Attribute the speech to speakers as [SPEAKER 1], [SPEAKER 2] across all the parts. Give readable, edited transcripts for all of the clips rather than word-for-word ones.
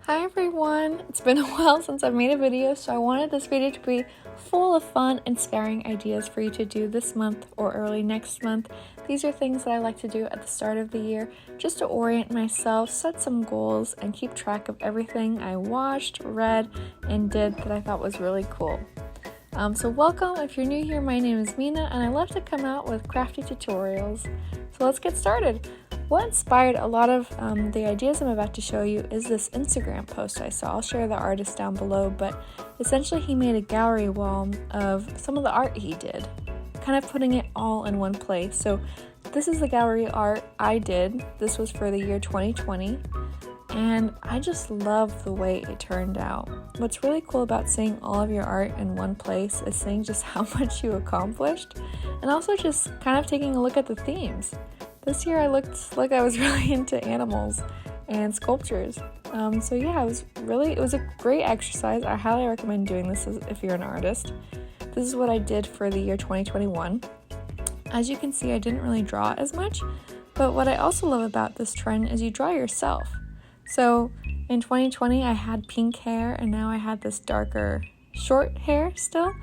[SPEAKER 1] Hi everyone! It's been a while since I've made a video, so I wanted this video to be full of fun, inspiring ideas for you to do this month or early next month. These are things that I like to do at the start of the year just to orient myself, set some goals, and keep track of everything I watched, read, and did that I thought was really cool. So welcome. If you're new here, my name is Mina, and I love to come out with crafty tutorials. So let's get started. What inspired a lot of the ideas I'm about to show you is this Instagram post I saw. I'll share the artist down below, but essentially he made a gallery wall of some of the art he did, kind of putting it all in one place. So this is the gallery art I did. This was for the year 2020, and I just love the way it turned out. What's really cool about seeing all of your art in one place is seeing just how much you accomplished, and also just kind of taking a look at the themes. This year I looked like I was really into animals and sculptures. So yeah, it was a great exercise. I highly recommend doing this if you're an artist. This is what I did for the year 2021. As you can see, I didn't really draw as much, but what I also love about this trend is you draw yourself. So in 2020 I had pink hair, and now I had this darker short hair still.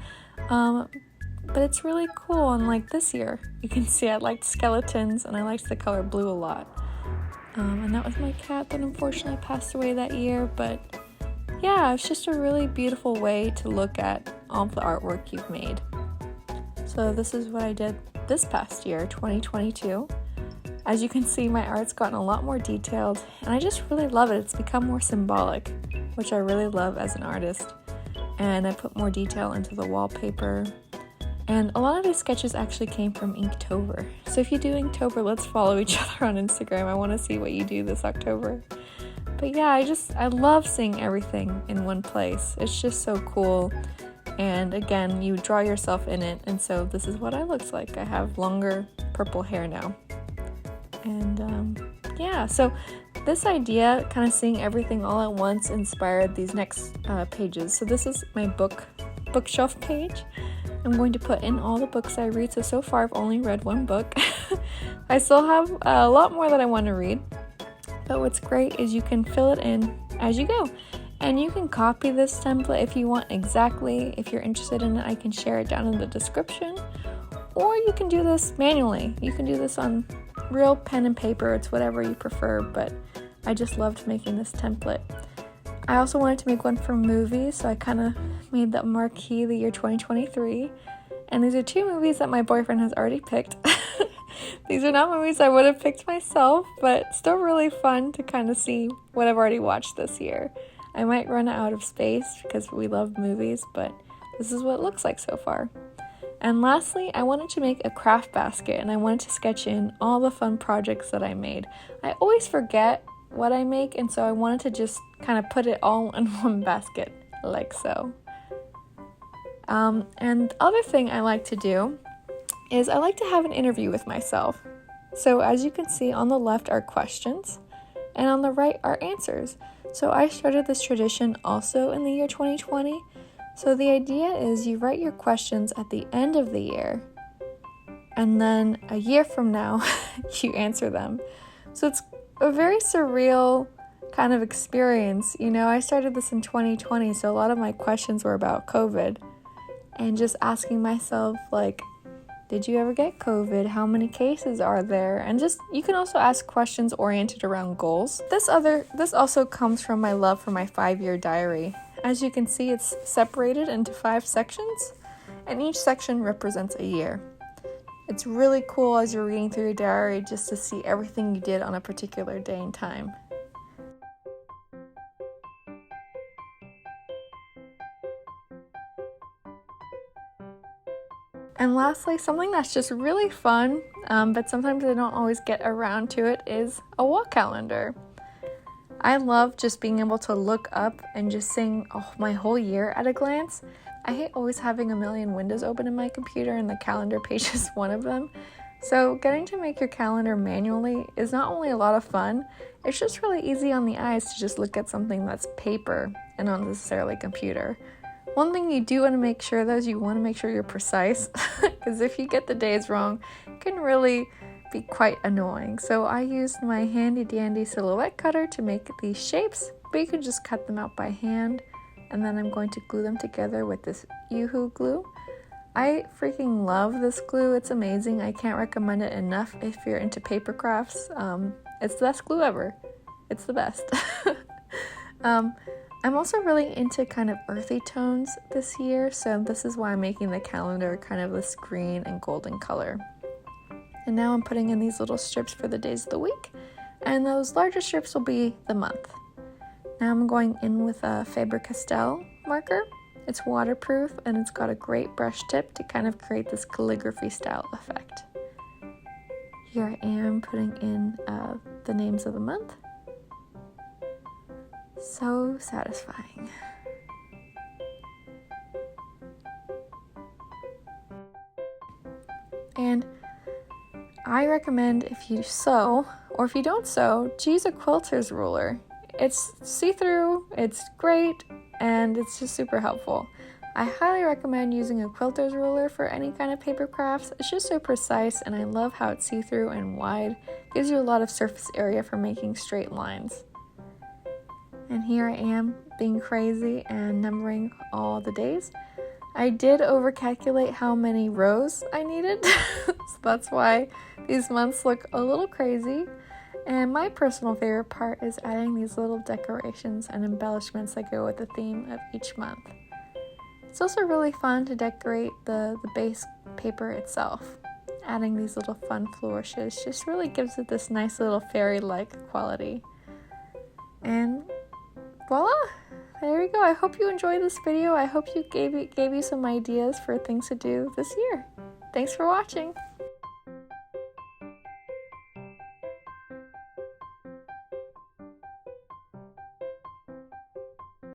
[SPEAKER 1] But it's really cool, and like this year, you can see I liked skeletons and I liked the color blue a lot. And that was my cat that unfortunately passed away that year, but yeah, it's just a really beautiful way to look at all the artwork you've made. So this is what I did this past year, 2022. As you can see, my art's gotten a lot more detailed, and I just really love it. It's become more symbolic, which I really love as an artist. And I put more detail into the wallpaper. And a lot of these sketches actually came from Inktober. So if you do Inktober, let's follow each other on Instagram. I want to see what you do this October. But yeah, I love seeing everything in one place. It's just so cool. And again, you draw yourself in it. And so this is what I look like. I have longer purple hair now. And yeah, so this idea, kind of seeing everything all at once, inspired these next pages. So this is my bookshelf page. I'm going to put in all the books I read. So far I've only read one book. I still have a lot more that I want to read. But what's great is you can fill it in as you go. And you can copy this template if you want exactly. If you're interested in it, I can share it down in the description. Or you can do this manually. You can do this on real pen and paper. It's whatever you prefer, but I just loved making this template. I also wanted to make one for movies, so I kind of made that marquee the year 2023. And these are two movies that my boyfriend has already picked. These are not movies I would have picked myself, but still really fun to kind of see what I've already watched this year. I might run out of space because we love movies, but this is what it looks like so far. And lastly, I wanted to make a craft basket, and I wanted to sketch in all the fun projects that I made. I always forget what I make, and so I wanted to just kind of put it all in one basket, like so. And the other thing I like to do is I like to have an interview with myself. So as you can see, on the left are questions, and on the right are answers. So I started this tradition also in the year 2020. So the idea is you write your questions at the end of the year, and then a year from now, you answer them. So it's a very surreal kind of experience. You know, I started this in 2020, so a lot of my questions were about COVID, and just asking myself, like, did you ever get COVID? How many cases are there? And just, you can also ask questions oriented around goals. This also comes from my love for my 5-year diary. As you can see, it's separated into 5 sections, and each section represents a year. It's really cool as you're reading through your diary just to see everything you did on a particular day and time. And lastly, something that's just really fun, but sometimes I don't always get around to it, is a wall calendar. I love just being able to look up and just seeing my whole year at a glance. I hate always having a million windows open in my computer, and the calendar page is one of them. So getting to make your calendar manually is not only a lot of fun, it's just really easy on the eyes to just look at something that's paper and not necessarily computer. One thing you do want to make sure, though, is you want to make sure you're precise, because if you get the days wrong, it can really be quite annoying. So I used my handy dandy silhouette cutter to make these shapes, but you can just cut them out by hand. And then I'm going to glue them together with this Yoo-hoo glue. I freaking love this glue. It's amazing. I can't recommend it enough if you're into paper crafts. It's the best glue ever. It's the best. I'm also really into kind of earthy tones this year, so this is why I'm making the calendar kind of this green and golden color. And now I'm putting in these little strips for the days of the week, and those larger strips will be the month. Now I'm going in with a Faber-Castell marker. It's waterproof and it's got a great brush tip to kind of create this calligraphy style effect. Here I am putting in the names of the month. So satisfying. And I recommend if you sew, or if you don't sew, to use a quilter's ruler. It's see-through, it's great, and it's just super helpful. I highly recommend using a quilter's ruler for any kind of paper crafts. It's just so precise, and I love how it's see-through and wide. It gives you a lot of surface area for making straight lines. And here I am being crazy and numbering all the days. I did overcalculate how many rows I needed, so that's why these months look a little crazy. And my personal favorite part is adding these little decorations and embellishments that go with the theme of each month. It's also really fun to decorate the base paper itself. Adding these little fun flourishes just really gives it this nice little fairy-like quality. And voila! There we go. I hope you enjoyed this video. I hope you gave you some ideas for things to do this year. Thanks for watching.